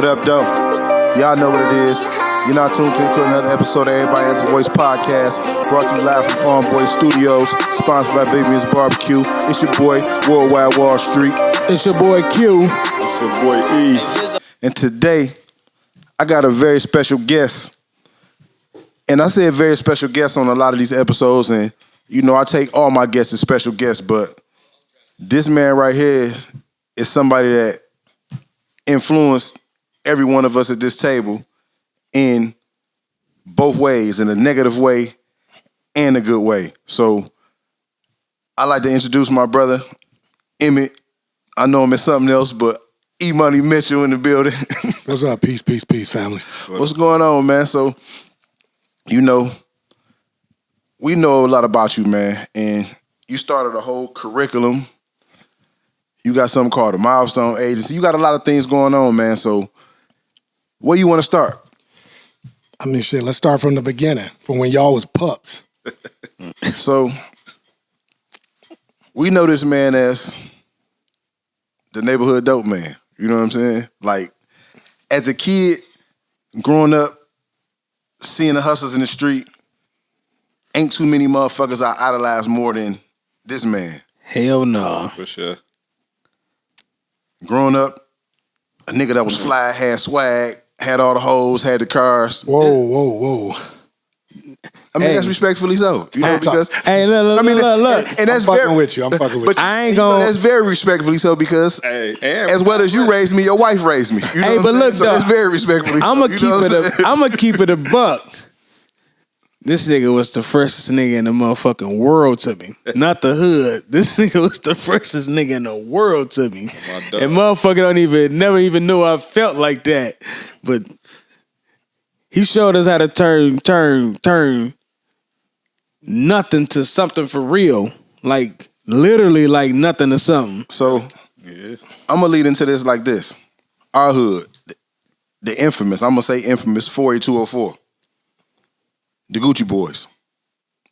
What up, though? Y'all know what it is. You're now tuned into another episode of Everybody Has a Voice podcast, brought to you live from Farm Boy Studios, sponsored by Big Man's Barbecue. It's your boy, Worldwide Wall Street. It's your boy Q. It's your boy E. And today, I got a very special guest. And I say a very special guest on a lot of these episodes, and you know, I take all my guests as special guests, but this man right here is somebody that influenced every one of us at this table in both ways, in a negative way and a good way. So I like to introduce my brother, Emmet. I know him as something else, but E-Money Mitchell in the building. What's up? Peace, peace, peace, family. What's going on, man? So, you know, we know a lot about you, man, and you started a whole curriculum. You got something called a Milestone agency. You got a lot of things going on, man. So where you want to start? I mean, shit, let's start from the beginning, from when y'all was pups. So we know this man as the neighborhood dope man. You know what I'm saying? Like, as a kid, growing up, seeing the hustlers in the street, ain't too many motherfuckers I idolize more than this man. Hell no. For sure. Growing up, a nigga that was fly, had swag, had all the hoes, had the cars. Whoa. I mean, that's respectfully so. You know, because Hey, look. and that's I'm fucking very with you. I'm fucking with but you. I ain't you know, gonna. that's very respectfully so because as well as you raised me, your wife raised me. You know Hey, what but I'm look, saying? So though, that's very respectfully. I'm so, gonna keep it a buck. This nigga was the freshest nigga in the motherfucking world to me. Not the hood. This nigga was the freshest nigga in the world to me. And motherfucker never even knew I felt like that. But he showed us how to turn nothing to something for real. Like, literally like nothing to something. So I'm gonna lead into this like this. Our hood, the infamous, I'm gonna say infamous 48204. The Gucci Boys.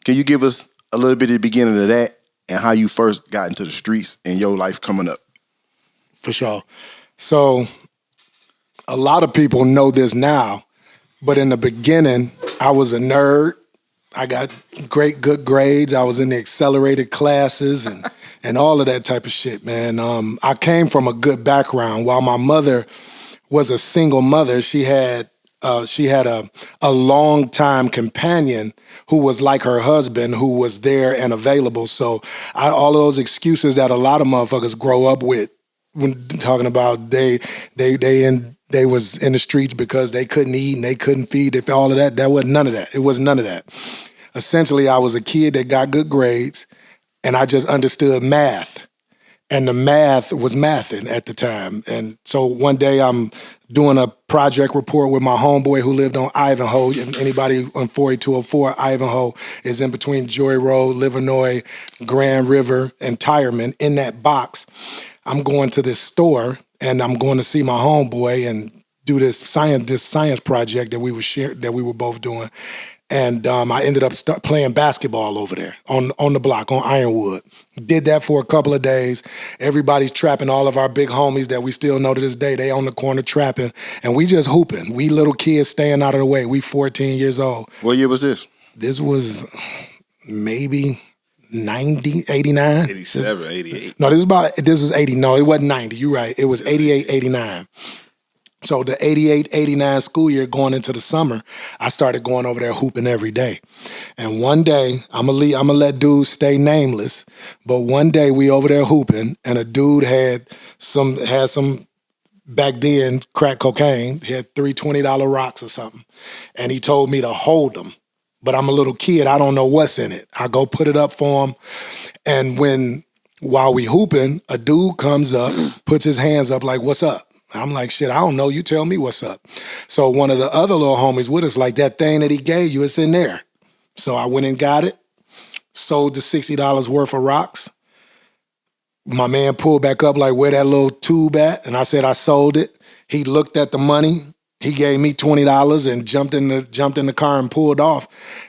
Can you give us a little bit of the beginning of that and how you first got into the streets and your life coming up? For sure. So a lot of people know this now, but in the beginning, I was a nerd. I got good grades. I was in the accelerated classes and all of that type of shit, man. I came from a good background. While my mother was a single mother, she had a long-time companion who was like her husband, who was there and available. So all of those excuses that a lot of motherfuckers grow up with when talking about they was in the streets because they couldn't eat and they couldn't feed, all of that. That wasn't none of that. It was none of that. Essentially, I was a kid that got good grades and I just understood math. And the math was mathing at the time. And so one day I'm doing a project report with my homeboy who lived on Ivanhoe. And anybody on 48204, Ivanhoe is in between Joy Road, Livernois, Grand River, and Tireman. In that box, I'm going to this store and I'm going to see my homeboy and do this science project that we were both doing. And I ended up playing basketball over there on the block, on Ironwood. Did that for a couple of days. Everybody's trapping, all of our big homies that we still know to this day. They on the corner trapping, and we just hooping. We little kids staying out of the way. We 14 years old. What year was this? This was maybe 90, 89. 87, 88. No, this was 80. No, it wasn't 90. You're right. It was 88, 89. So the 88, 89 school year going into the summer, I started going over there hooping every day. And one day, I'm gonna let dudes stay nameless, but one day we over there hooping and a dude had some back then crack cocaine. He had $3 $20 rocks or something. And he told me to hold them. But I'm a little kid, I don't know what's in it. I go put it up for him. And while we hooping, a dude comes up, puts his hands up like, "What's up?" I'm like, "Shit, I don't know. You tell me what's up." So one of the other little homies with us, like, "That thing that he gave you, it's in there." So I went and got it, sold the $60 worth of rocks. My man pulled back up like, "Where that little tube at?" And I said, "I sold it." He looked at the money. He gave me $20 and jumped in the car and pulled off.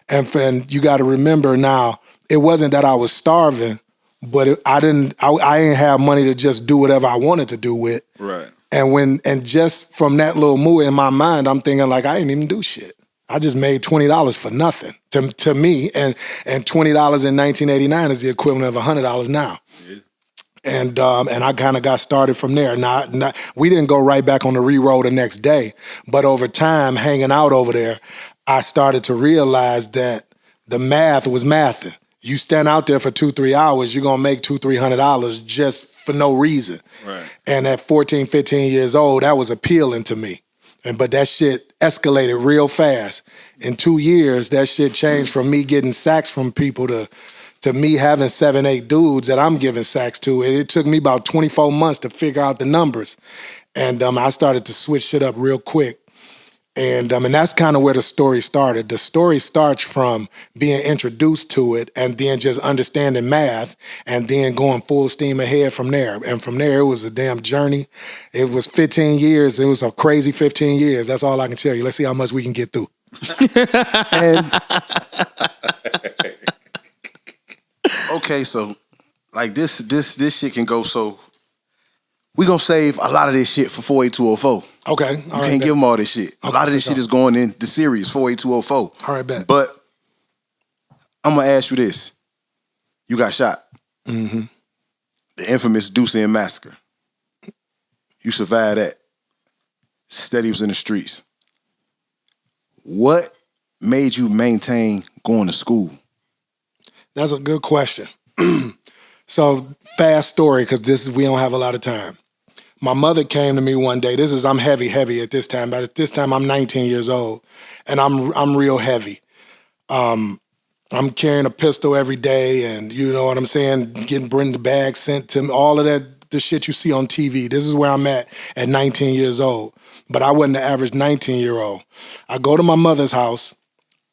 And you got to remember now, it wasn't that I was starving, but I didn't have money to just do whatever I wanted to do with. Right. And just from that little move in my mind, I'm thinking like, I didn't even do shit. I just made $20 for nothing to me. And $20 in 1989 is the equivalent of $100 now. Yeah. And I kind of got started from there. We didn't go right back on the re-roll the next day, but over time, hanging out over there, I started to realize that the math was mathing. You stand out there for 2-3 hours, you're gonna make $200-$300 just for no reason. Right. And at 14, 15 years old, that was appealing to me. But that shit escalated real fast. In 2 years, that shit changed from me getting sacks from people to me having 7-8 dudes that I'm giving sacks to. It took me about 24 months to figure out the numbers. And I started to switch shit up real quick. And that's kind of where the story started. The story starts from being introduced to it and then just understanding math and then going full steam ahead from there. And from there, it was a damn journey. It was 15 years. It was a crazy 15 years. That's all I can tell you. Let's see how much we can get through. Okay, so like this shit can go so. We gonna save a lot of this shit for 48204. Okay. You can't give them all this shit. A lot of this shit is going in the series 48204. All right, bet. But I'm gonna ask you this. You got shot. Mm-hmm. The infamous Deuce Inn Massacre. You survived that. Steady was in the streets. What made you maintain going to school? That's a good question. So, fast story, because we don't have a lot of time. My mother came to me one day. I'm heavy at this time. But at this time, I'm 19 years old, and I'm real heavy. I'm carrying a pistol every day, and you know what I'm saying, bring the bag sent to me, all of that, the shit you see on TV. This is where I'm at 19 years old. But I wasn't the average 19-year-old. I go to my mother's house,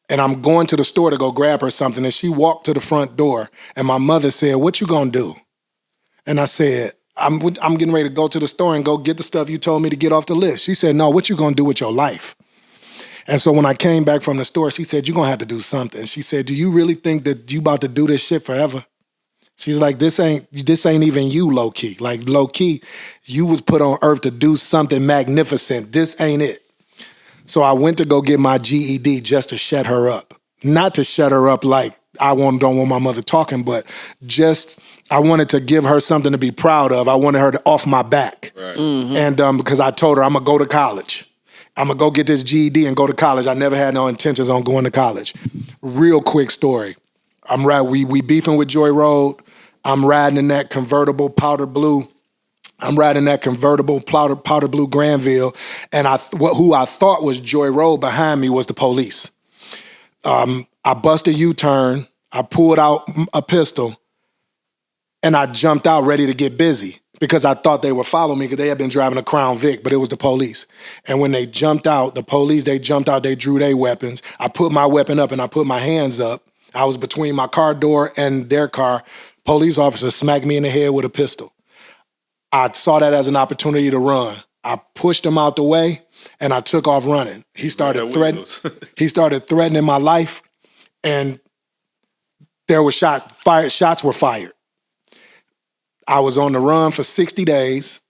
and I'm going to the store to go grab her something, and she walked to the front door, and my mother said, "What you gonna do?" And I said, I'm getting ready to go to the store and go get the stuff you told me to get off the list. She said, "No, what you gonna do with your life?" And so when I came back from the store, she said, "You're gonna have to do something." She said, "Do you really think that you about to do this shit forever?" She's like, this ain't even you, low-key. Like, low-key, you was put on earth to do something magnificent. This ain't it. So I went to go get my GED just to shut her up. Not to shut her up like I don't want my mother talking, but just I wanted to give her something to be proud of. I wanted her to off my back. Right. Mm-hmm. And because I told her I'm going to go to college. I'm going to go get this GED and go to college. I never had no intentions on going to college. Real quick story. We beefing with Joy Road. I'm riding in that convertible powder blue. Powder blue Granville, and who I thought was Joy Road behind me was the police. I bust a U-turn, I pulled out a pistol, and I jumped out ready to get busy because I thought they were following me because they had been driving a Crown Vic, but it was the police. And when they jumped out, they drew their weapons. I put my weapon up and I put my hands up. I was between my car door and their car. Police officer smacked me in the head with a pistol. I saw that as an opportunity to run. I pushed him out the way, and I took off running. He started threatening my life, and there were shots were fired. I was on the run for 60 days,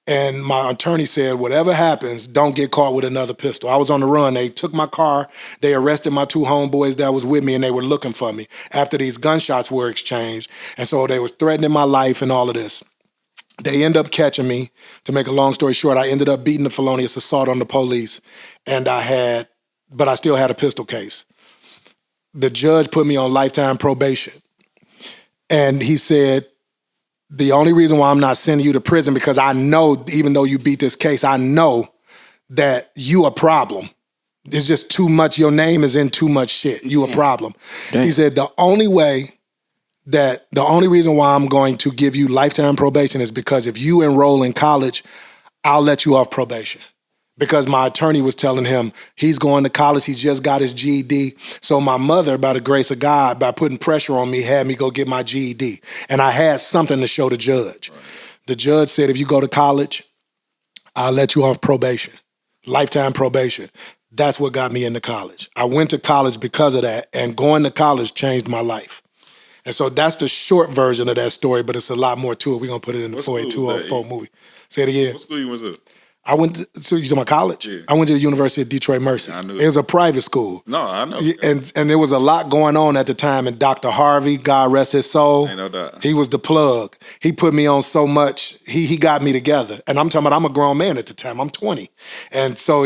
and my attorney said, whatever happens, don't get caught with another pistol. I was on the run. They took my car. They arrested my 2 homeboys that was with me, and they were looking for me after these gunshots were exchanged. And so they was threatening my life and all of this. They end up catching me. To make a long story short, I ended up beating the felonious assault on the police, but I still had a pistol case. The judge put me on lifetime probation. And he said, the only reason why I'm not sending you to prison, because I know, even though you beat this case, I know that you a problem. It's just too much. Your name is in too much shit. You a problem. Damn. He said, the only reason why I'm going to give you lifetime probation is because if you enroll in college, I'll let you off probation. Because my attorney was telling him he's going to college, he just got his GED. So my mother, by the grace of God, by putting pressure on me, had me go get my GED. And I had something to show the judge. Right. The judge said, if you go to college, I'll let you off probation. Lifetime probation. That's what got me into college. I went to college because of that, and going to college changed my life. And so that's the short version of that story, but it's a lot more to it. We're going to put it in the 48204 movie. Say it again. What school you went to? I went to, so you talking about college? Yeah. I went to the University of Detroit Mercy. I knew it was a private school. No, I know. And there was a lot going on at the time. And Dr. Harvey, God rest his soul, Ain't no doubt. he was the plug. He put me on so much. He got me together. And I'm talking about I'm a grown man at the time. I'm 20. And so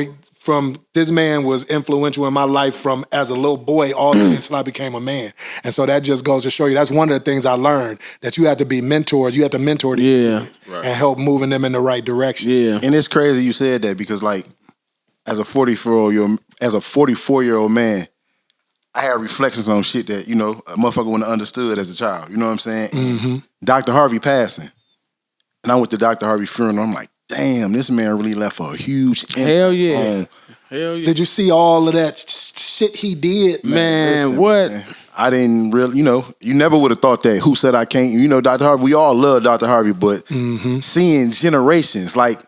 this man was influential in my life from as a little boy all the way until I became a man. And so that just goes to show you, that's one of the things I learned, that you have to be mentors. You have to mentor these kids and help moving them in the right direction. Yeah. And it's crazy you said that because like as a 44-year-old man, I had reflections on shit that, you know, a motherfucker wouldn't have understood as a child. You know what I'm saying? Mm-hmm. Dr. Harvey passing. And I went to Dr. Harvey's funeral. I'm like, damn, this man really left a huge impact. Hell yeah. Hell yeah. Did you see all of that shit he did? Man, listen, what? Man, I didn't really, you know, you never would have thought that. Who said I can't? You know, Dr. Harvey, we all love Dr. Harvey, but seeing generations, like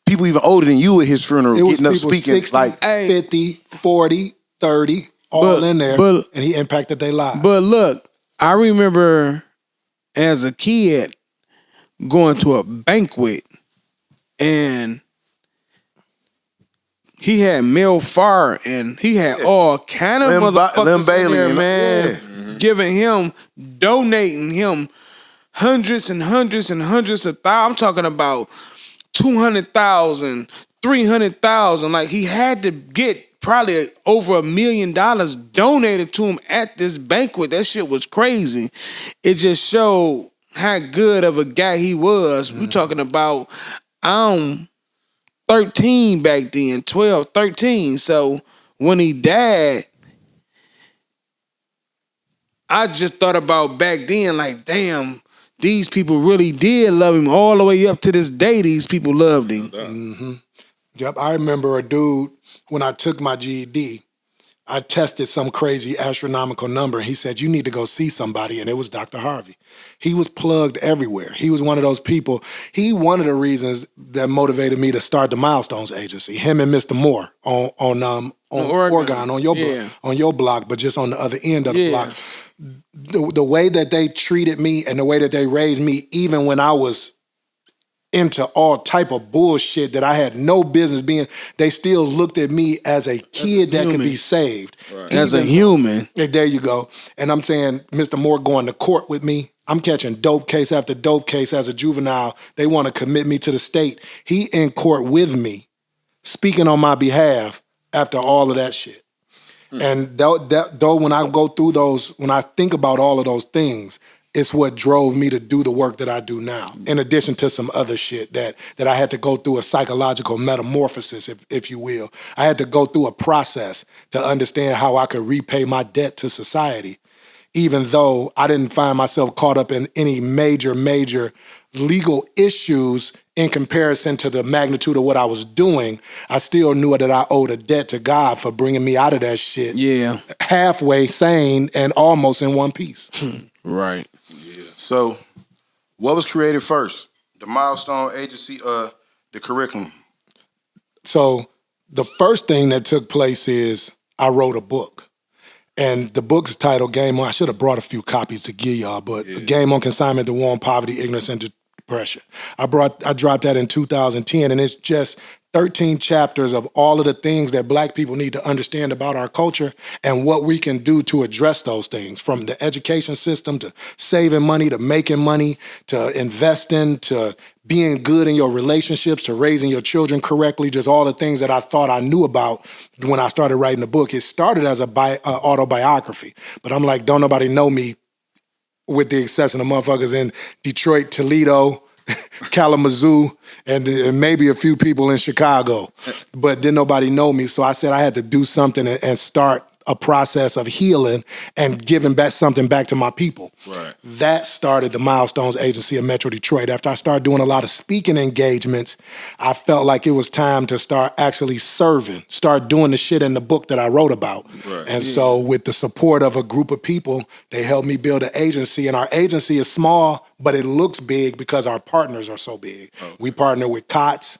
people even older than you at his funeral getting up speaking 60, like 50, 40, 30, all in there, and he impacted their lives. But look, I remember as a kid going to a banquet and he had Mel Farr and he had all kind of motherfuckers in there, man, giving him, donating him hundreds and hundreds and hundreds of thousands. I'm talking about 200,000, 300,000. Like he had to get probably over $1 million donated to him at this banquet. That shit was crazy. It just showed how good of a guy he was. We talking about 13 back then, 12, 13. So when he died, I just thought about back then, like, damn, these people really did love him all the way up to this day. These people loved him. Mm-hmm. Yep, I remember a dude, when I took my GED, I tested some crazy astronomical number. He said, you need to go see somebody, and it was Dr. Harvey. He was plugged everywhere. He was one of those people. One of the reasons that motivated me to start the Milestones agency. Him and Mr. Moore on Oregon, on your block, but just on the other end of the block. The way that they treated me and the way that they raised me, even when I was into all type of bullshit that I had no business being, they still looked at me as a kid that could be saved. Right. As a human. There you go. And I'm saying, Mr. Moore going to court with me. I'm catching dope case after dope case as a juvenile. They want to commit me to the state. He in court with me, speaking on my behalf after all of that shit. And though when I go through those, when I think about all of those things, it's what drove me to do the work that I do now. In addition to some other shit that I had to go through a psychological metamorphosis, if you will. I had to go through a process to understand how I could repay my debt to society. Even though I didn't find myself caught up in any major legal issues in comparison to the magnitude of what I was doing, I still knew that I owed a debt to God for bringing me out of that shit. Yeah. Halfway sane and almost in one piece. Right. Yeah. So, what was created first? The Milestone Agency, the curriculum? So, the first thing that took place is I wrote a book. And the book's titled Game On. I should have brought a few copies to give y'all, but Game On Consignment, The War on Poverty, Ignorance, and Depression. I dropped that in 2010, and it's just 13 chapters of all of the things that Black people need to understand about our culture and what we can do to address those things, from the education system to saving money to making money to investing to being good in your relationships to raising your children correctly, just all the things that I thought I knew about when I started writing the book. It started as a autobiography, but I'm like, don't nobody know me with the exception of motherfuckers in Detroit, Toledo, Kalamazoo, and maybe a few people in Chicago, but didn't nobody know me. So I said I had to do something and start a process of healing and giving back something back to my people. Right. That started the Milestones Agency in Metro Detroit. After I started doing a lot of speaking engagements, I felt like it was time to start actually serving, start doing the shit in the book that I wrote about. Right. And so with the support of a group of people, they helped me build an agency. And our agency is small, but it looks big because our partners are so big. Okay. We partner with COTS.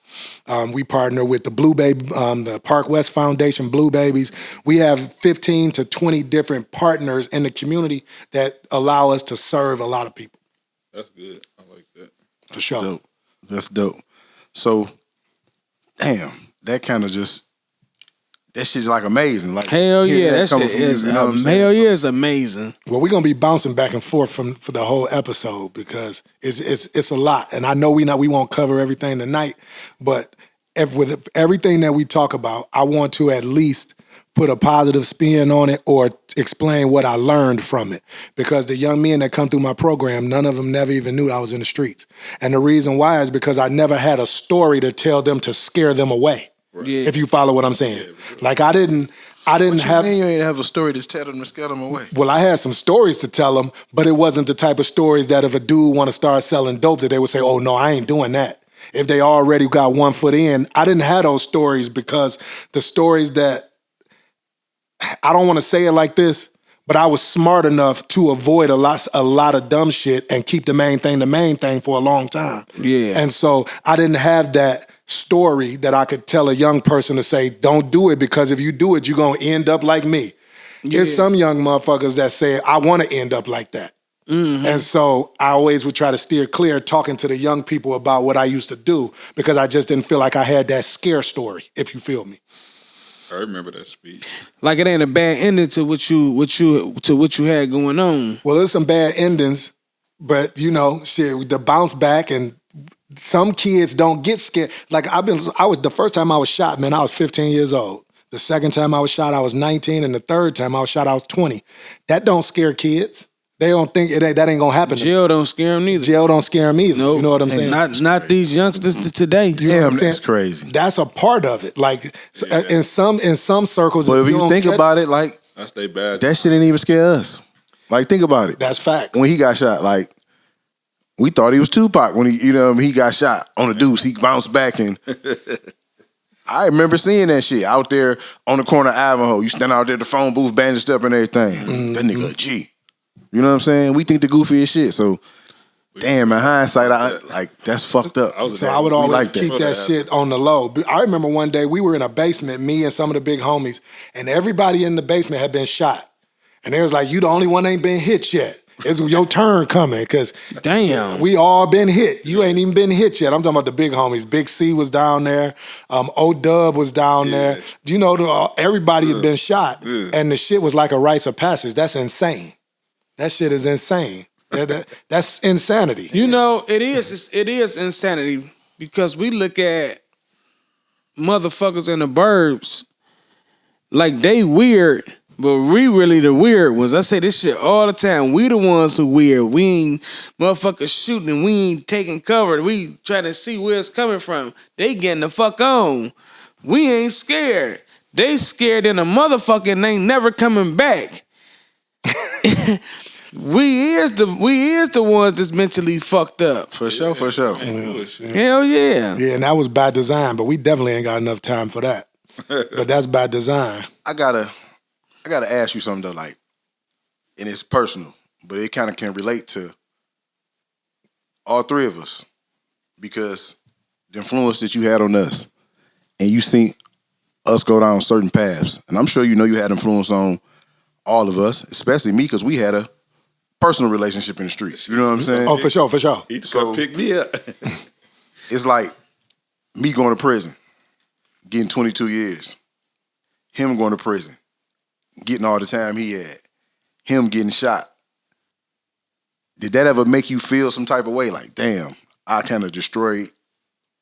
We partner with the Blue Baby, the Park West Foundation, Blue Babies. We have 15 to 20 different partners in the community that allow us to serve a lot of people. That's good. I like that. For sure. Dope. That's dope. So damn, that kind of just, that shit's like amazing. Like, hell yeah, that coming shit from you, is you know what I'm saying? hell yeah, it's amazing. Well, we're gonna be bouncing back and forth for the whole episode because it's a lot, and I know we won't cover everything tonight, but with everything that we talk about, I want to at least put a positive spin on it or explain what I learned from it. Because the young men that come through my program, none of them never even knew I was in the streets, and the reason why is because I never had a story to tell them to scare them away. Yeah. If you follow what I'm saying, like I didn't What you have. mean you ain't have a story to tell them to scare them away? Well, I had some stories to tell them, but it wasn't the type of stories that if a dude want to start selling dope that they would say, oh, no, I ain't doing that. If they already got 1 foot in, I didn't have those stories because the stories that, I don't want to say it like this, but I was smart enough to avoid a lot of dumb shit and keep the main thing for a long time. Yeah. And so I didn't have that story that I could tell a young person to say, don't do it because if you do it, you're going to end up like me. Yeah. There's some young motherfuckers that say, I want to end up like that. Mm-hmm. And so I always would try to steer clear talking to the young people about what I used to do because I just didn't feel like I had that scare story, if you feel me. I remember that speech. Like it ain't a bad ending to what you had going on. Well, there's some bad endings, but shit, the bounce back and some kids don't get scared. Like the first time I was shot, man, I was 15 years old. The second time I was shot, I was 19, and the third time I was shot, I was 20. That don't scare kids. They don't think that ain't gonna happen. Jail don't scare them neither. Jail don't scare them either. Nope. You know what I'm saying? Not these youngsters today. You know what I'm saying? That's crazy. That's a part of it. Like in some circles. But if you think about it, like That's they bad. that shit didn't even scare us. Like think about it. That's facts. When he got shot, like we thought he was Tupac when he got shot on the deuce. He bounced back and I remember seeing that shit out there on the corner of Ivanhoe. You stand out there, the phone booth bandaged up and everything. Mm-hmm. That nigga a G. You know what I'm saying? We think the goofiest shit. So, damn, in hindsight, that's fucked up. So I would always keep that shit on the low. I remember one day we were in a basement, me and some of the big homies, and everybody in the basement had been shot. And they was like, you the only one that ain't been hit yet. It's your turn coming, because damn, we all been hit. You ain't even been hit yet. I'm talking about the big homies. Big C was down there. O-Dub was down there. You know, everybody had been shot. And the shit was like a rites of passage. That's insane. That shit is insane. That's insanity. You know, it is insanity because we look at motherfuckers in the burbs like they weird, but we really the weird ones. I say this shit all the time. We the ones who weird. We ain't motherfuckers shooting. We ain't taking cover. We trying to see where it's coming from. They getting the fuck on. We ain't scared. They scared in a motherfucker and ain't never coming back. We is the ones that's mentally fucked up. For sure. Hell yeah. Yeah, and that was by design, but we definitely ain't got enough time for that. But that's by design. I gotta ask you something though, like, and it's personal, but it kind of can relate to all three of us because the influence that you had on us, and you seen us go down certain paths, and I'm sure you know you had influence on all of us, especially me, because we had a personal relationship in the streets. You know what I'm saying? Oh, for sure. He just come pick me up. It's like me going to prison, getting 22 years. Him going to prison, getting all the time he had. Him getting shot. Did that ever make you feel some type of way? Like, damn, I kind of destroyed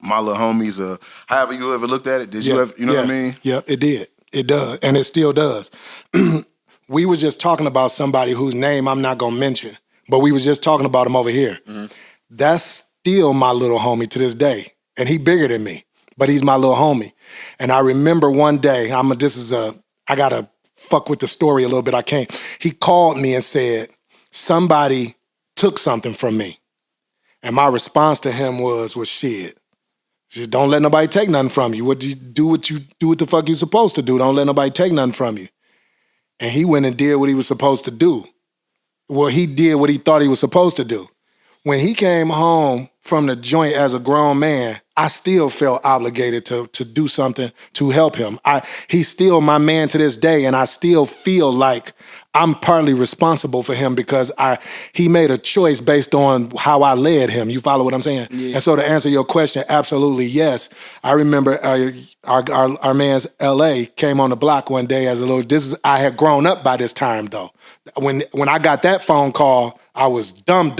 my little homies. However you ever looked at it, did you ever, you know what I mean? Yeah, it did. It does, and it still does. We was just talking about somebody whose name I'm not gonna mention, but we was just talking about him over here. Mm-hmm. That's still my little homie to this day, and he bigger than me, but he's my little homie. And I remember one day, I gotta fuck with the story a little bit. I can't. He called me and said somebody took something from me, and my response to him was shit. Just don't let nobody take nothing from you. What the fuck you supposed to do? Don't let nobody take nothing from you. And he went and did what he was supposed to do. Well, he did what he thought he was supposed to do. When he came home from the joint as a grown man, I still felt obligated to do something to help him. He's still my man to this day, and I still feel like I'm partly responsible for him because he made a choice based on how I led him. You follow what I'm saying? Yeah. And so to answer your question, absolutely yes. I remember our man's L.A. came on the block one day as a little. I had grown up by this time though. When I got that phone call, I was dumb.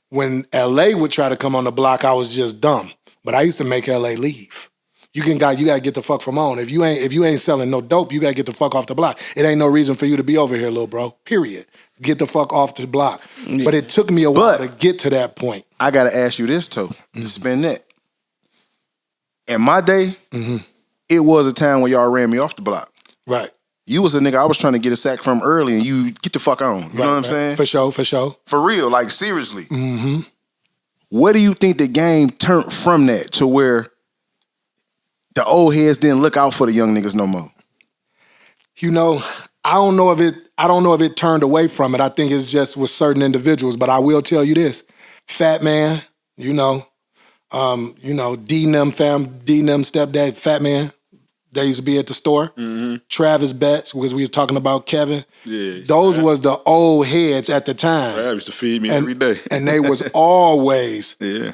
When L.A. would try to come on the block, I was just dumb. But I used to make L.A. leave. You gotta get the fuck from on. If you ain't selling no dope, you gotta get the fuck off the block. It ain't no reason for you to be over here, little bro. Period. Get the fuck off the block. Yeah. But it took me a while to get to that point. I gotta ask you this, Toe, to spin that. In my day, it was a time when y'all ran me off the block. Right. You was a nigga I was trying to get a sack from early, and you get the fuck on. You know what I'm saying? For sure. For real, like seriously. What do you think the game turned from that to where the old heads didn't look out for the young niggas no more? You know, I don't know if it turned away from it. I think it's just with certain individuals. But I will tell you this: Fat Man, D Nem stepdad, Fat Man. They used to be at the store. Travis Betts, because we was talking about Kevin. Yeah. Those was the old heads at the time. Travis used to feed me every day. And they was always Yeah.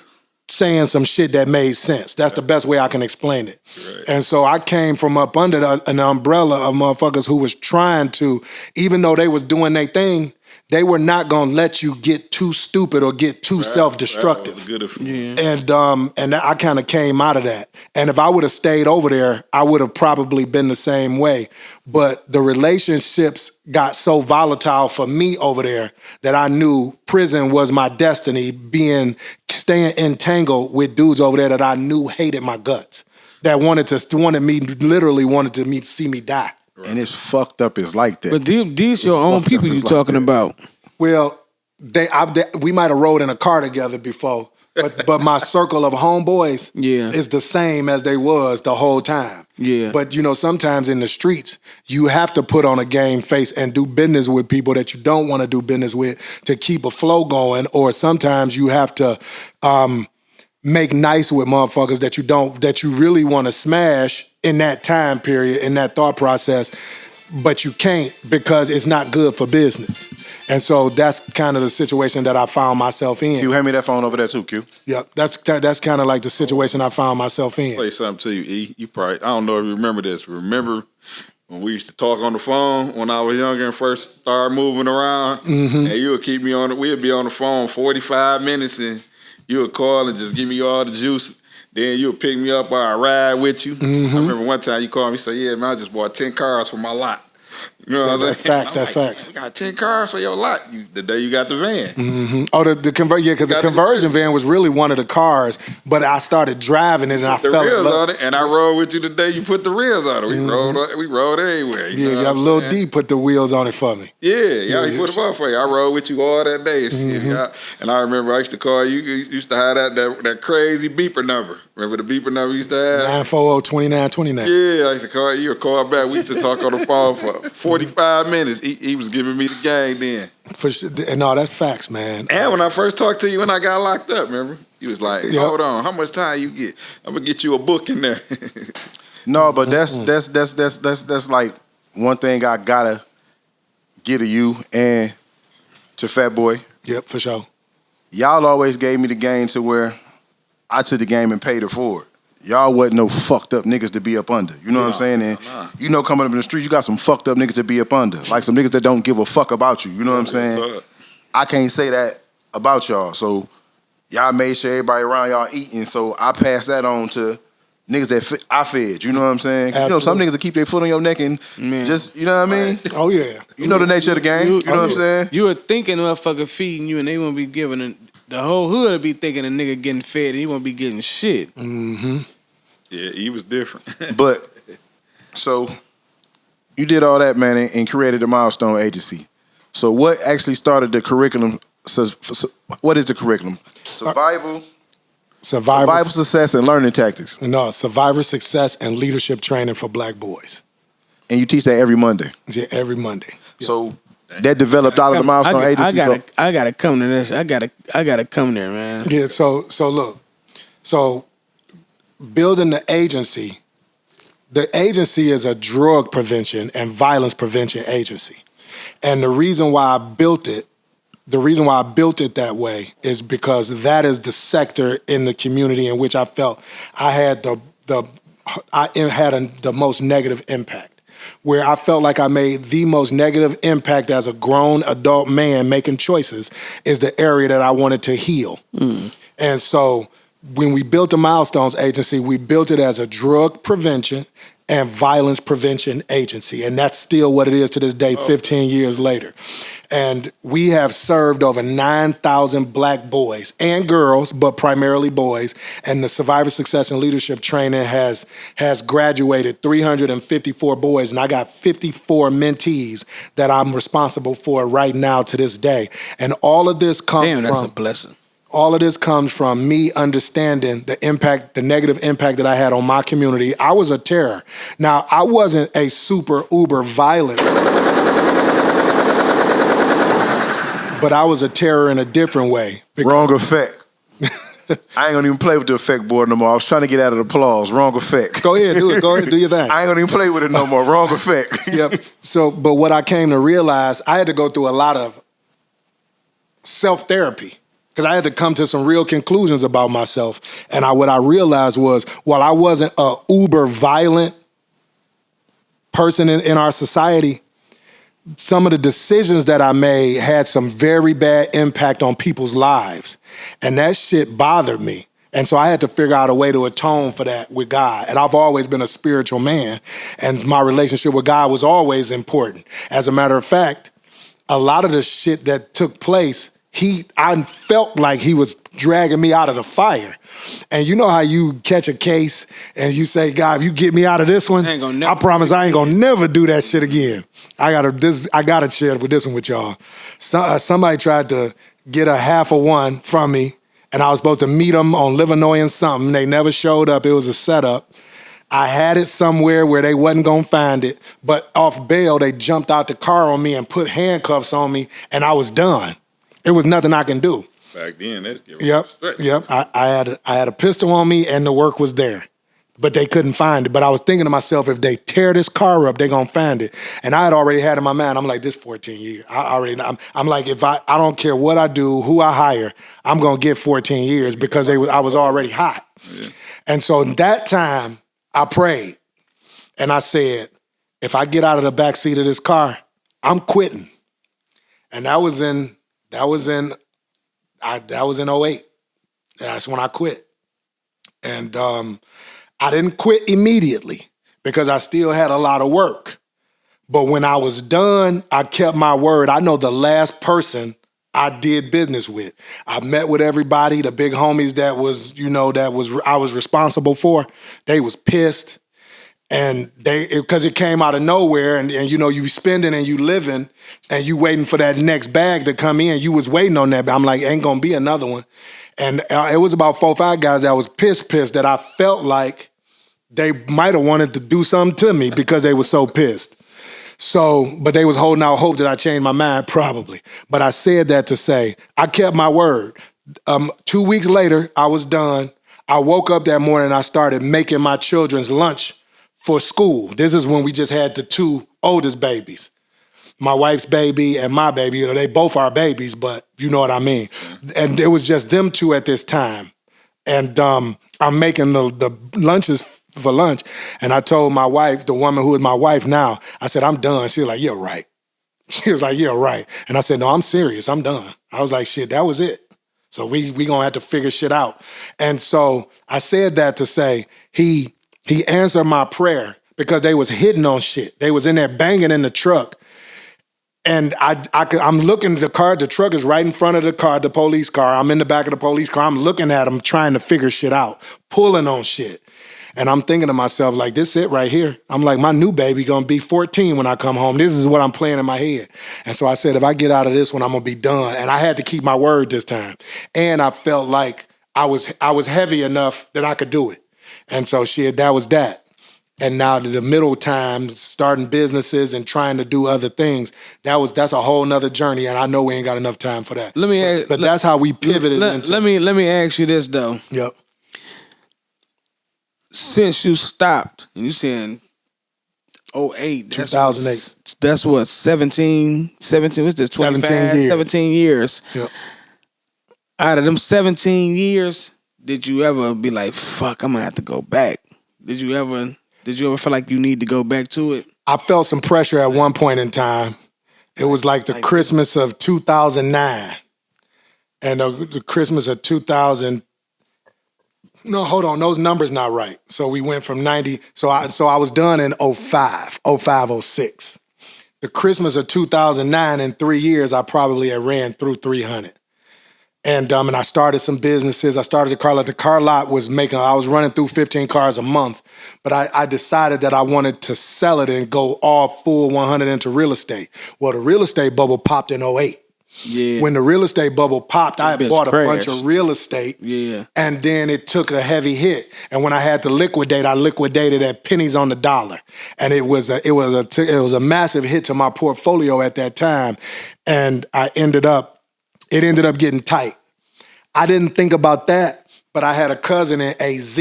saying some shit that made sense. That's the best way I can explain it. Right. And so I came from up under an umbrella of motherfuckers who was trying to, even though they was doing their thing, they were not gonna let you get too stupid or get too self-destructive. And I kind of came out of that. And if I would have stayed over there, I would have probably been the same way. But the relationships got so volatile for me over there that I knew prison was my destiny, staying entangled with dudes over there that I knew hated my guts, that wanted to see me die. And it's fucked up. It's like that. But these your own people you talking about. Well, we might have rode in a car together before, but my circle of homeboys is the same as they was the whole time. Yeah. But sometimes in the streets, you have to put on a game face and do business with people that you don't want to do business with to keep a flow going, or sometimes you have to make nice with motherfuckers that you really want to smash in that time period, in that thought process, but you can't because it's not good for business. And so that's kind of the situation that I found myself in. You hand me that phone over there too, Q. Yeah, that's kind of like the situation I found myself in. Say something to you, E. You probably, I don't know if you remember this. Remember when we used to talk on the phone when I was younger and first started moving around, and you would keep me on it. We'd be on the phone 45 minutes, and you would call and just give me all the juice. Then you'll pick me up or I ride with you. I remember one time you called me and said, yeah, man, I just bought 10 cars for my lot. You know what I'm saying? That's facts. You got 10 cars for your lot the day you got the van. Oh, because the conversion van was really one of the cars, but I started driving it and I fell in love. On it, and I rode with you the day you put the rims on it. We rode everywhere. You know Lil D put the wheels on it for me. Yeah, he put them on for you. I rode with you all that day. And I remember I used to call you. You used to have that crazy beeper number. Remember the beeper number you used to have? 940-2929. Yeah, I used to call you. You would call back. We used to talk on the phone for 45 minutes. He was giving me the game then. For sure. No, that's facts, man. And when I first talked to you when I got locked up, remember? You was like, hold on, how much time you get? I'm gonna get you a book in there. No, but that's like one thing I gotta get to you and to Fat Boy. Yep, for sure. Y'all always gave me the game to where I took the game and paid it forward. Y'all wasn't no fucked up niggas to be up under. You know what I'm saying? And coming up in the street, you got some fucked up niggas to be up under. Like some niggas that don't give a fuck about you. You know what I'm saying? I can't say that about y'all. So y'all made sure everybody around y'all eating. So I passed that on to niggas that I fed. You know what I'm saying? Absolutely. Some niggas that keep their foot on your neck and just, you know what I mean? Oh, yeah. You know the nature of the game. You know what I'm saying? You would thinking motherfucker feeding you and they won't be giving the whole hood would be thinking a nigga getting fed and he won't be getting shit. Yeah, he was different. But, so, you did all that, man, and created the Milestone Agency. So what actually started the curriculum? What is the curriculum? Survival, success, and learning tactics. No, survivor success and leadership training for black boys. And you teach that every Monday? Yeah, every Monday. So that developed out of the Milestone agency. I gotta come to this. I gotta come there, man. Yeah. So look. So building the agency is a drug prevention and violence prevention agency. And the reason why I built it that way is because that is the sector in the community in which I felt I had the most negative impact. Where I felt like I made the most negative impact as a grown adult man making choices is the area that I wanted to heal. And so when we built the Milestones agency, we built it as a drug prevention and violence prevention agency. And that's still what it is to this day, 15 years later. And we have served over 9,000 black boys and girls, but primarily boys. And the Survivor Success and Leadership Training has graduated 354 boys. And I got 54 mentees that I'm responsible for right now to this day. And all of this comes from... Damn, that's a blessing. All of this comes from me understanding the impact, the negative impact that I had on my community. I was a terror. Now, I wasn't a super uber violent, but I was a terror in a different way. Wrong effect. I ain't gonna even play with the effect board no more. I was trying to get out of the applause. Wrong effect. Go ahead, do it. Go ahead, do your thing. I ain't gonna even play with it no more. Wrong effect. Yep. So, but what I came to realize, I had to go through a lot of self-therapy. Because I had to come to some real conclusions about myself. And what I realized was, while I wasn't a uber violent person in our society, some of the decisions that I made had some very bad impact on people's lives. And that shit bothered me. And so I had to figure out a way to atone for that with God. And I've always been a spiritual man. And my relationship with God was always important. As a matter of fact, a lot of the shit that took place, I felt like he was dragging me out of the fire. And you know how you catch a case and you say, God, if you get me out of this one, I promise I ain't gonna never do that shit again. I gotta share with this one with y'all. Somebody tried to get a half of one from me, and I was supposed to meet them on Livernois and something. They never showed up. It was a setup. I had it somewhere where they wasn't gonna find it, but off bail, they jumped out the car on me and put handcuffs on me, and I was done. It was nothing I can do. Back then, Yep. I had a pistol on me and the work was there, but they couldn't find it. But I was thinking to myself, if they tear this car up, they're gonna find it. And I had already had in my mind, I'm like, this 14 years. I'm like, if I don't care what I do, who I hire, I'm gonna get 14 years because I was already hot. Yeah. And so that time I prayed and I said, if I get out of the backseat of this car, I'm quitting. And that was in 08. That's when I quit. And I didn't quit immediately because I still had a lot of work. But when I was done, I kept my word. I know the last person I did business with. I met with everybody, the big homies I was responsible for. They was pissed. And because it came out of nowhere, and you spending and you living, and you waiting for that next bag to come in. You was waiting on that. I'm like, ain't gonna be another one. And it was about 4 or 5 guys that was pissed that I felt like they might have wanted to do something to me because they were so pissed. So, but they was holding out hope that I changed my mind, probably. But I said that to say, I kept my word. 2 weeks later, I was done. I woke up that morning and I started making my children's lunch for school. This is when we just had the 2 oldest babies. My wife's baby and my baby. They both are babies, but you know what I mean. And it was just them 2 at this time. And I'm making the lunches for lunch. And I told my wife, the woman who is my wife now, I said, I'm done. She was like, you're right. She was like, yeah, right. And I said, no, I'm serious. I'm done. I was like, shit, that was it. So we gonna have to figure shit out. And so I said that to say, he answered my prayer because they was hitting on shit. They was in there banging in the truck. And I'm looking at the car. The truck is right in front of the car, the police car. I'm in the back of the police car. I'm looking at them trying to figure shit out, pulling on shit. And I'm thinking to myself, like, this it right here. I'm like, my new baby gonna be 14 when I come home. This is what I'm playing in my head. And so I said, if I get out of this one, I'm gonna be done. And I had to keep my word this time. And I felt like I was heavy enough that I could do it. And so that was that. and now to the middle times, starting businesses and trying to do other things. That's a whole nother journey, and I know we ain't got enough time for that. But that's how we pivoted. Let me ask you this though. Yep. Since you stopped, and you saying 08, 2008. That's what 17. What's this? 17 years. Yep. Out of them 17 years, did you ever be like, "Fuck, I'm gonna have to go back"? Did you ever feel like you need to go back to it? I felt some pressure at one point in time. It was like the Christmas of 2009, and the Christmas of 2000. No, hold on. Those numbers not right. So we went from 90. So I was done in 05, 06. The Christmas of 2009, in 3 years, I probably had ran through 300. And I started some businesses. I started the car lot. The car lot was I was running through 15 cars a month. But I decided that I wanted to sell it and go all full 100 into real estate. Well, the real estate bubble popped in 08. Yeah. When the real estate bubble popped, I had bought a bunch of real estate. Yeah. And then it took a heavy hit. And when I had to liquidate, I liquidated at pennies on the dollar. And it was a massive hit to my portfolio at that time. And it ended up getting tight. I didn't think about that, but I had a cousin in AZ.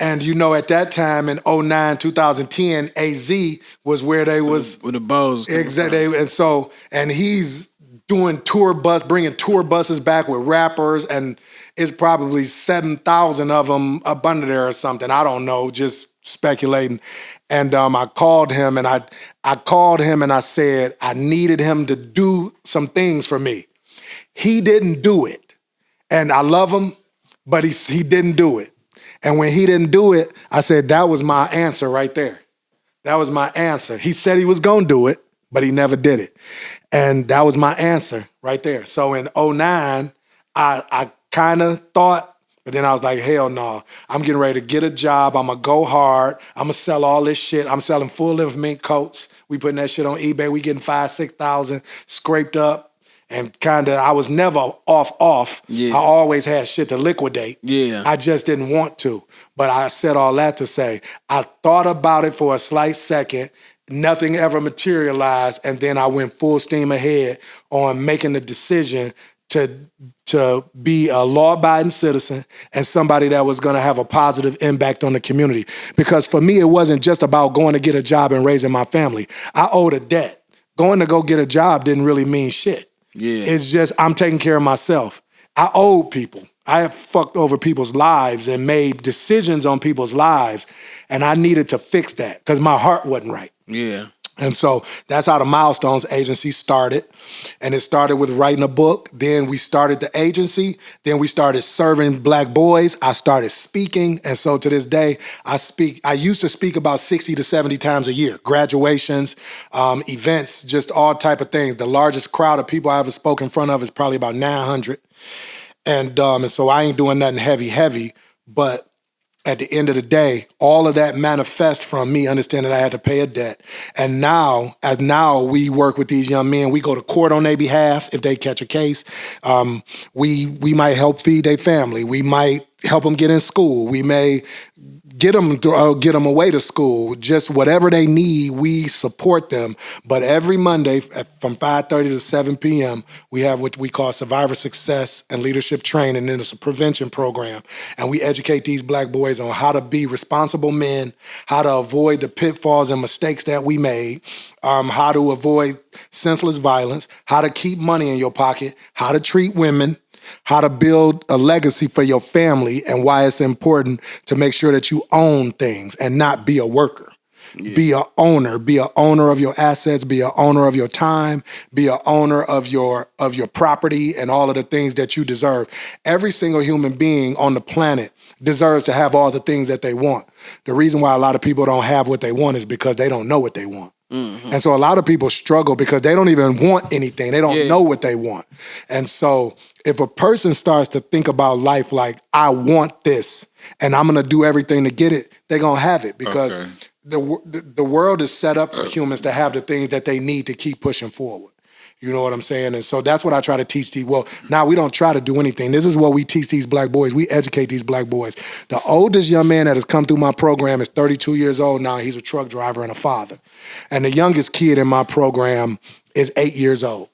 And at that time in 09, 2010, AZ was where they was with the bows. Exactly. And he's doing bringing tour buses back with rappers, and it's probably 7,000 of them up under there or something. I don't know, just speculating. And I called him and I said I needed him to do some things for me. He didn't do it. And I love him, but he didn't do it. And when he didn't do it, I said, that was my answer right there. That was my answer. He said he was going to do it, but he never did it. And that was my answer right there. So in 09, I kind of thought, but then I was like, hell no. I'm getting ready to get a job. I'm going to go hard. I'm going to sell all this shit. I'm selling full-length mink coats. We putting that shit on eBay. We getting 5,000-6,000 scraped up. And I was never off. Yeah. I always had shit to liquidate. Yeah. I just didn't want to. But I said all that to say, I thought about it for a slight second. Nothing ever materialized. And then I went full steam ahead on making the decision to be a law-abiding citizen and somebody that was going to have a positive impact on the community. Because for me, it wasn't just about going to get a job and raising my family. I owed a debt. Going to go get a job didn't really mean shit. Yeah. It's just I'm taking care of myself. I owed people. I have fucked over people's lives and made decisions on people's lives, and I needed to fix that because my heart wasn't right. Yeah. And so that's how the Milestones agency started. And it started with writing a book. Then we started the agency. Then we started serving Black boys. I started speaking. And so to this day, I used to speak about 60 to 70 times a year. Graduations, events, just all type of things. The largest crowd of people I ever spoke in front of is probably about 900. And so I ain't doing nothing heavy. But at the end of the day, all of that manifests from me understanding I had to pay a debt. And now we work with these young men. We go to court on their behalf if they catch a case. We might help feed their family. We might help them get in school. We may get them away to school. Just whatever they need, we support them. But every Monday from 5:30 to 7 p.m., we have what we call Survivor Success and Leadership Training, and it's a prevention program. And we educate these Black boys on how to be responsible men, how to avoid the pitfalls and mistakes that we made, how to avoid senseless violence, how to keep money in your pocket, how to treat women, how to build a legacy for your family, and why it's important to make sure that you own things and not be a worker. Yeah. Be an owner. Be an owner of your assets. Be an owner of your time. Be an owner of your property and all of the things that you deserve. Every single human being on the planet deserves to have all the things that they want. The reason why a lot of people don't have what they want is because they don't know what they want. Mm-hmm. And so a lot of people struggle because they don't even want anything. They don't know what they want. And so if a person starts to think about life like, I want this and I'm going to do everything to get it, they're going to have it because the world is set up for humans to have the things that they need to keep pushing forward. You know what I'm saying? And so that's what I try to teach these. Well, now we don't try to do anything. This is what we teach these black boys. We educate these black boys. The oldest young man that has come through my program is 32 years old now. He's a truck driver and a father. And the youngest kid in my program is 8 years old.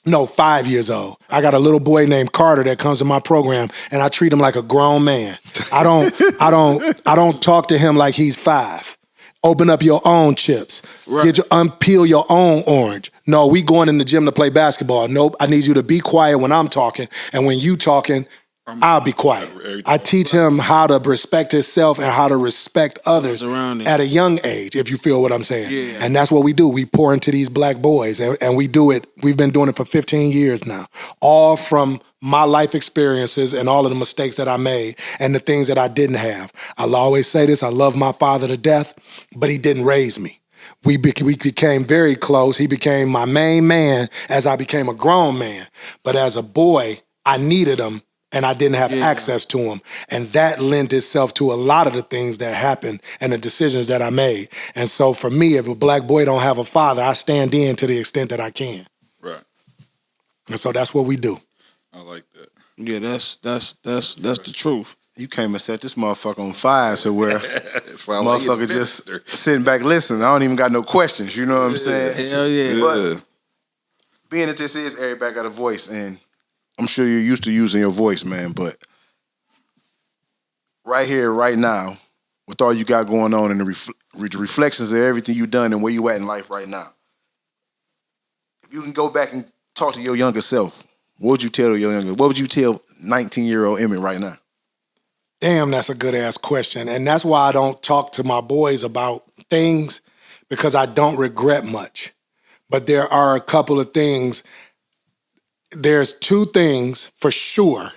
No, 5 years old. I got a little boy named Carter that comes to my program, and I treat him like a grown man. I don't talk to him like he's 5. Open up your own chips. Right. Unpeel your own orange. No, we going in the gym to play basketball. Nope, I need you to be quiet when I'm talking, and when you talking, I'll be quiet. I teach him how to respect himself and how to respect others at a young age, if you feel what I'm saying. Yeah. And that's what we do. We pour into these black boys, and we do it. We've been doing it for 15 years now, all from my life experiences and all of the mistakes that I made and the things that I didn't have. I'll always say this, I love my father to death, but he didn't raise me. We became very close. He became my main man as I became a grown man. But as a boy, I needed him and I didn't have access to him. And that lent itself to a lot of the things that happened and the decisions that I made. And so for me, if a black boy don't have a father, I stand in to the extent that I can. Right. And so that's what we do. I like that. Yeah, that's the truth. You came and set this motherfucker on fire, so where motherfucker just sitting back listening. I don't even got no questions. You know what I'm saying? Hell yeah. But being that this is everybody got a voice, and I'm sure you're used to using your voice, man. But right here, right now, with all you got going on and the reflections of everything you've done and where you at in life right now, if you can go back and talk to your younger self, what would you tell your younger? What would you tell 19-year-old Emmet right now? Damn, that's a good-ass question. And that's why I don't talk to my boys about things, because I don't regret much. But there are a couple of things. There's 2 things for sure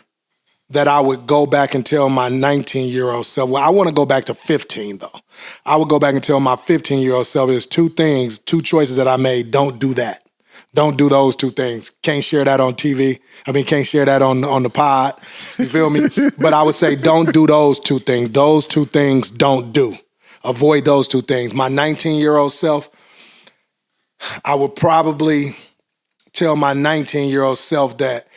that I would go back and tell my 19-year-old self. Well, I want to go back to 15, though. I would go back and tell my 15-year-old self, there's 2 things, 2 choices that I made. Don't do that. Don't do those 2 things. Can't share that on TV. Can't share that on the pod. You feel me? But I would say don't do those 2 things. Those 2 things don't do. Avoid those 2 things. My 19-year-old self, I would probably tell my 19-year-old self that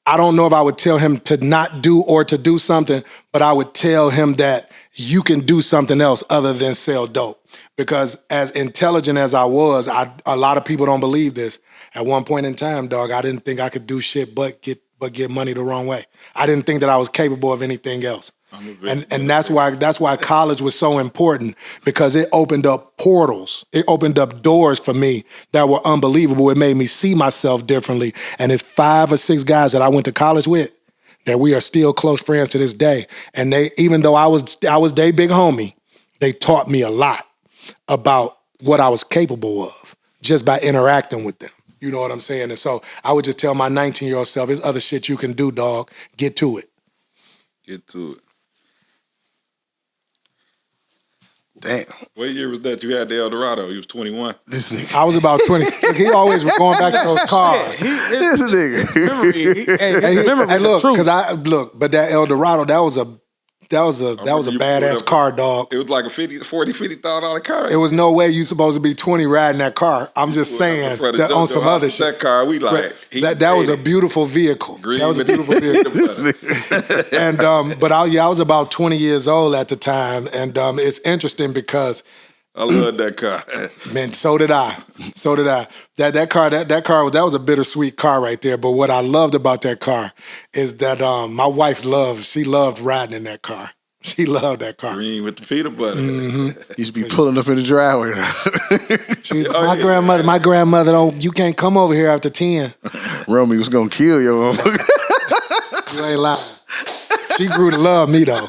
I don't know if I would tell him to not do or to do something, but I would tell him that you can do something else other than sell dope. Because as intelligent as I was, a lot of people don't believe this. At one point in time, dog, I didn't think I could do shit but get money the wrong way. I didn't think that I was capable of anything else. And that's why college was so important, because it opened up portals. It opened up doors for me that were unbelievable. It made me see myself differently. And it's 5 or 6 guys that I went to college with that we are still close friends to this day. And they, even though I was their big homie, they taught me a lot about what I was capable of just by interacting with them. You know what I'm saying? And so I would just tell my 19-year-old self, there's other shit you can do, dog. Get to it. Get to it. Damn. What year was that you had the Eldorado? You was 21? This nigga. I was about 20. Look, he always was going back to those cars. This nigga. Hey, look, but that Eldorado, that was a badass car, dog. It was like a $50,000 car. It was no way you supposed to be 20 riding that car. I'm just saying that on some other shit. That car, we like. That was a beautiful vehicle. That was a beautiful vehicle. And but I was about 20 years old at the time, and it's interesting because I love that car. Man, so did I. That car was a bittersweet car right there. But what I loved about that car is that my wife loved riding in that car. She loved that car. Green with the peanut butter. Mm-hmm. Used to be pulling up in the driveway. My grandmother, you can't come over here after 10. Romy was gonna kill your motherfucker. You ain't lying. She grew to love me though.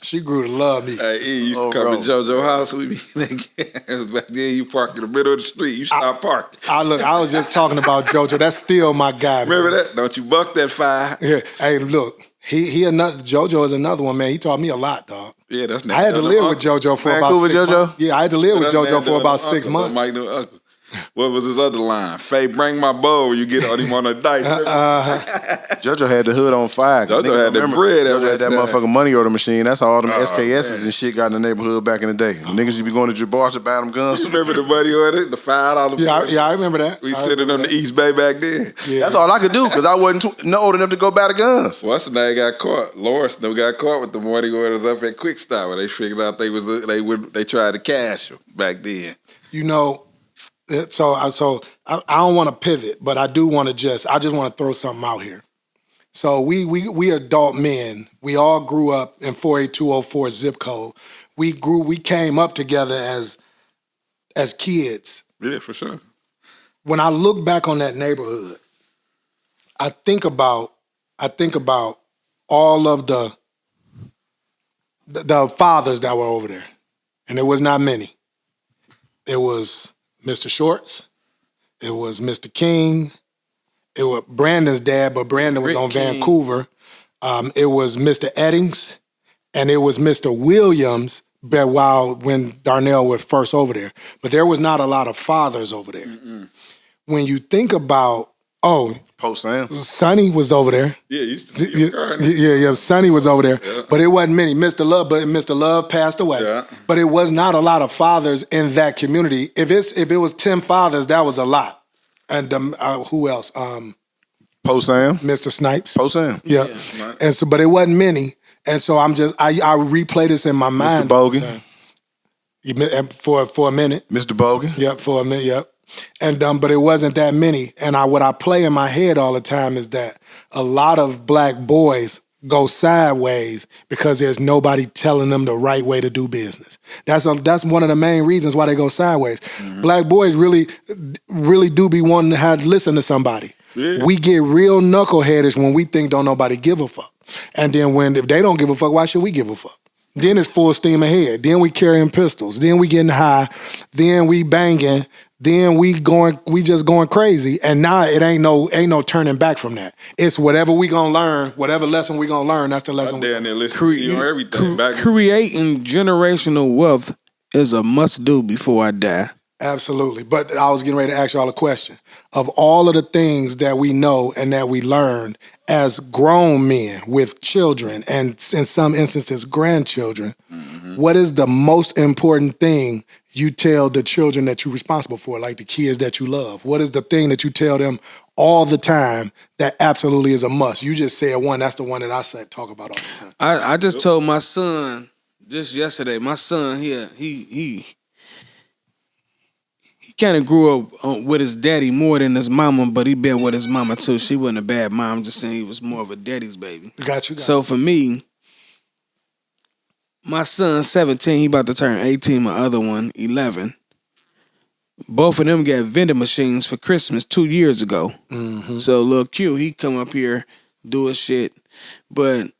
She grew to love me. Hey, E used to come to JoJo's house with me. Back then, you park in the middle of the street. You stop parking. I was just talking about JoJo. That's still my guy. Remember man. that? Don't you buck that $5? Yeah. Hey, look. JoJo is another one, man. He taught me a lot, dog. Yeah, that's. I had to live with JoJo for about 6 months. Yeah, I had to live with JoJo for about 6 months. Mike, no uncle. what was his other line? Faye, bring my bowl. You get all him on a dice. JoJo had the hood on fire. JoJo had the bread. JoJo had that motherfucking money order machine. That's how all them SKSs man. and shit got in the neighborhood back in the day. Niggas used to be going to Jabbar to buy them guns. You remember the money order? The $5? Yeah, I remember that. We sitting on the East Bay back then. Yeah. That's all I could do because I wasn't old enough to go buy the guns. What's the name got caught? Lawrence got caught with the money orders up at Quick Stop where they figured out they tried to cash them back then. You know, so I don't want to pivot, but I do want to I just want to throw something out here. So we adult men. We all grew up in 48204 zip code. We came up together as kids. Yeah, for sure. When I look back on that neighborhood, I think about all of the fathers that were over there. And it was not many. It was Mr. Shorts. It was Mr. King. It was Brandon's dad, but Brandon was on Vancouver. It was Mr. Eddings. And it was Mr. Williams when Darnell was first over there. But there was not a lot of fathers over there. Mm-mm. When you think about, Post Sam. Sonny was over there. Yeah, you used to see him crying. Yeah, Sonny was over there. Yeah. But it wasn't many. Mr. Love passed away. Yeah. But it was not a lot of fathers in that community. If it was 10 fathers, that was a lot. And who else? Post Sam. Mr. Snipes. Post Sam. Yeah. And so, but it wasn't many. And so I replay this in my mind. Mr. Bogan. For a minute. Mr. Bogan. Yep, for a minute, yep. And but it wasn't that many. And what I play in my head all the time is that a lot of black boys go sideways because there's nobody telling them the right way to do business. That's one of the main reasons why they go sideways. Mm-hmm. Black boys really do be wanting to listen to somebody. Yeah. We get real knuckleheadish when we think don't nobody give a fuck. And then if they don't give a fuck, why should we give a fuck? Then it's full steam ahead. Then we carrying pistols. Then we getting high. Then we banging. Then we just going crazy. And now it ain't no turning back from that. It's whatever we gonna learn, whatever lesson we gonna learn, that's the lesson. Creating generational wealth is a must do before I die. Absolutely. But I was getting ready to ask y'all a question. Of all of the things that we know and that we learned as grown men with children and in some instances grandchildren, what is the most important thing you tell the children that you're responsible for, like the kids that you love? What is the thing that you tell them all the time that absolutely is a must? You just said one. That's the one that I talk about all the time. I just told my son just yesterday. My son here, he kind of grew up with his daddy more than his mama, but he been with his mama too. She wasn't a bad mom. I'm just saying he was more of a daddy's baby. Got you. So for me, my son's 17. He about to turn 18. My other one, 11. Both of them got vending machines for Christmas 2 years ago. Mm-hmm. So Lil Q, he come up here, do his shit. But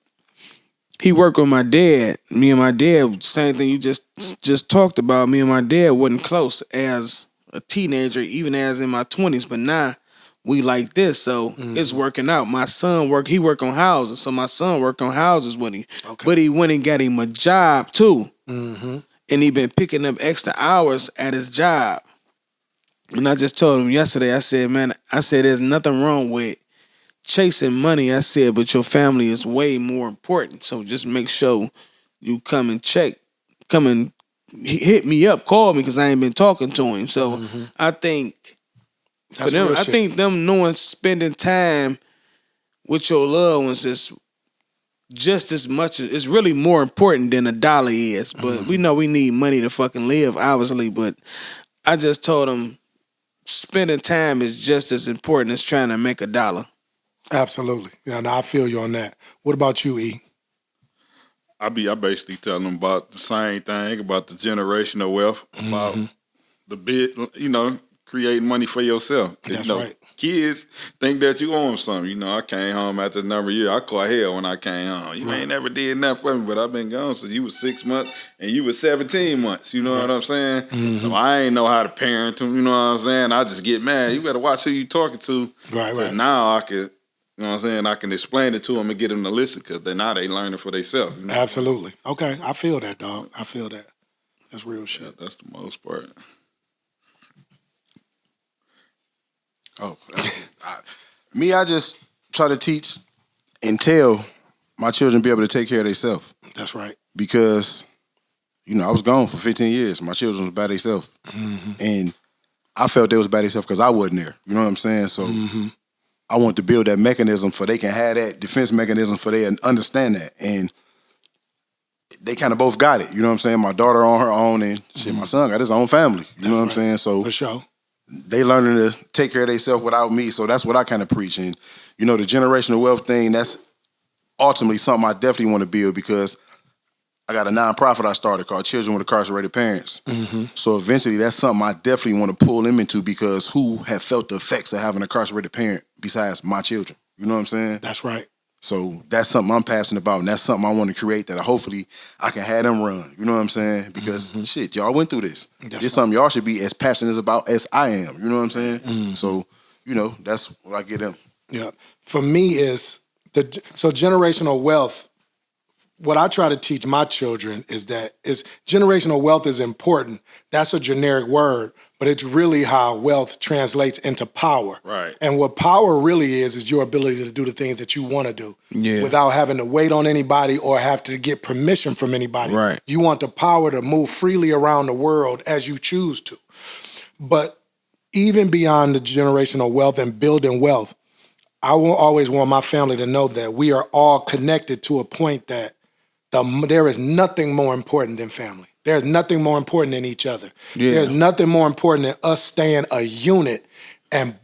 he worked with my dad. Me and my dad, same thing you just talked about. Me and my dad wasn't close as a teenager, even as in my 20s. But now we like this, so it's working out. My son he work on houses, so my son work on houses with him. Okay. But he went and got him a job too. Mm-hmm. And he been picking up extra hours at his job. And I just told him yesterday, I said, man, there's nothing wrong with chasing money. I said, but your family is way more important. So just make sure you come and hit me up, call me, because I ain't been talking to him. So I think for them, I think them knowing spending time with your loved ones is just as much. It's really more important than a dollar is. But we know we need money to fucking live, obviously. But I just told them spending time is just as important as trying to make a dollar. Absolutely. Yeah, no, I feel you on that. What about you, E? I basically telling them about the same thing, about the generational wealth, about the bit, creating money for yourself. That's right. Kids think that you own something. I came home after a number of years. I caught hell when I came home. You ain't never did nothing for me, but I've been gone since you was 6 months and you was 17 months. You know what I'm saying? Mm-hmm. So I ain't know how to parent them. You know what I'm saying? I just get mad. You better watch who you talking to. Right. Now I could, you know what I'm saying? I can explain it to them and get them to listen because now they learning for themselves. You know? Absolutely. Okay. I feel that, dog. I feel that. That's real shit. Yeah, that's the most part. Oh, I just try to teach and tell my children be able to take care of themselves. That's right. Because, I was gone for 15 years. My children was by themselves. Mm-hmm. And I felt they was by themselves because I wasn't there. You know what I'm saying? So I want to build that mechanism for they can have that defense mechanism for they and understand that. And they kind of both got it. You know what I'm saying? My daughter on her own and my son got his own family. You know what I'm saying? So for sure. They learning to take care of themselves without me. So that's what I kind of preach. And, the generational wealth thing, that's ultimately something I definitely want to build because I got a nonprofit I started called Children with Incarcerated Parents. Mm-hmm. So eventually that's something I definitely want to pull them into because who have felt the effects of having an incarcerated parent besides my children? You know what I'm saying? That's right. So that's something I'm passionate about, and that's something I want to create that hopefully I can have them run. You know what I'm saying? Because shit, y'all went through this. It's something y'all should be as passionate about as I am. You know what I'm saying? Mm-hmm. So, that's what I get them. Yeah. For me is generational wealth. What I try to teach my children is generational wealth is important. That's a generic word, but it's really how wealth translates into power. Right. And what power really is your ability to do the things that you want to do without having to wait on anybody or have to get permission from anybody. Right. You want the power to move freely around the world as you choose to. But even beyond the generational wealth and building wealth, I will always want my family to know that we are all connected to a point that there is nothing more important than family. There's nothing more important than each other. Yeah. There's nothing more important than us staying a unit and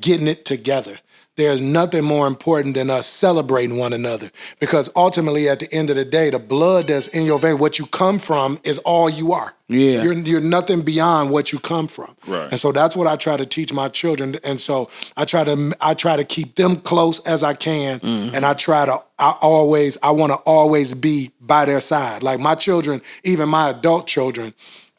getting it together. There's nothing more important than us celebrating one another. Because ultimately, at the end of the day, the blood that's in your vein, what you come from is all you are. Yeah. You're nothing beyond what you come from. Right. And so that's what I try to teach my children. And so I try to keep them close as I can. Mm-hmm. And I want to always be by their side. Like my children, even my adult children,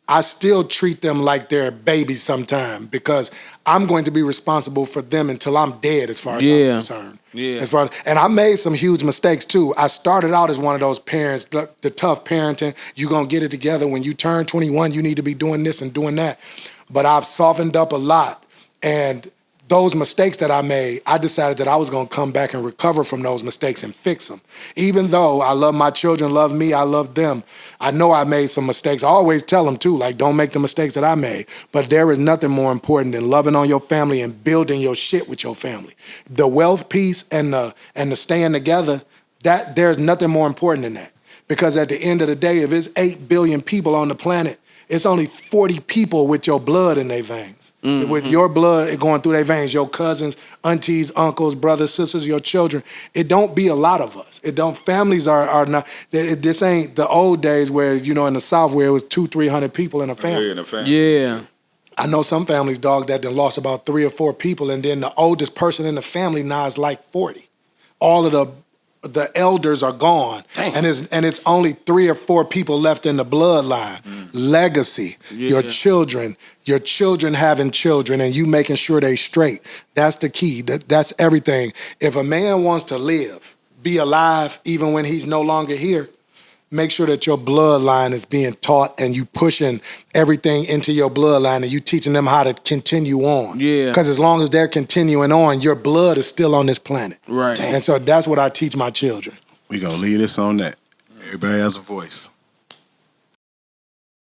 I still treat them like they're babies sometimes because I'm going to be responsible for them until I'm dead as far as I'm concerned. Yeah. And I made some huge mistakes too. I started out as one of those parents, the tough parenting, you're going to get it together. When you turn 21, you need to be doing this and doing that. But I've softened up a lot. And those mistakes that I made, I decided that I was going to come back and recover from those mistakes and fix them. Even though I love my children, love me, I love them. I know I made some mistakes. I always tell them too, like, don't make the mistakes that I made. But there is nothing more important than loving on your family and building your shit with your family. The wealth piece and the staying together, that there's nothing more important than that. Because at the end of the day, if it's 8 billion people on the planet, it's only 40 people with your blood in their veins. Mm-hmm. With your blood going through their veins, your cousins, aunties, uncles, brothers, sisters, your children. It don't be a lot of us. Families are not, this ain't the old days where, in the South where it was 200-300 people in a family. Yeah. I know some families, dog, that done lost about 3 or 4 people, and then the oldest person in the family now is like 40. All of the elders are gone. Damn. And it's only 3 or 4 people left in the bloodline. Legacy, your children having children, and you making sure they straight. That's the key. That's everything. If a man wants to live, be alive, even when he's no longer here, make sure that your bloodline is being taught and you pushing everything into your bloodline and you teaching them how to continue on. Yeah. Because as long as they're continuing on, your blood is still on this planet. Right. And so that's what I teach my children. We gonna leave this on that. Everybody has a voice.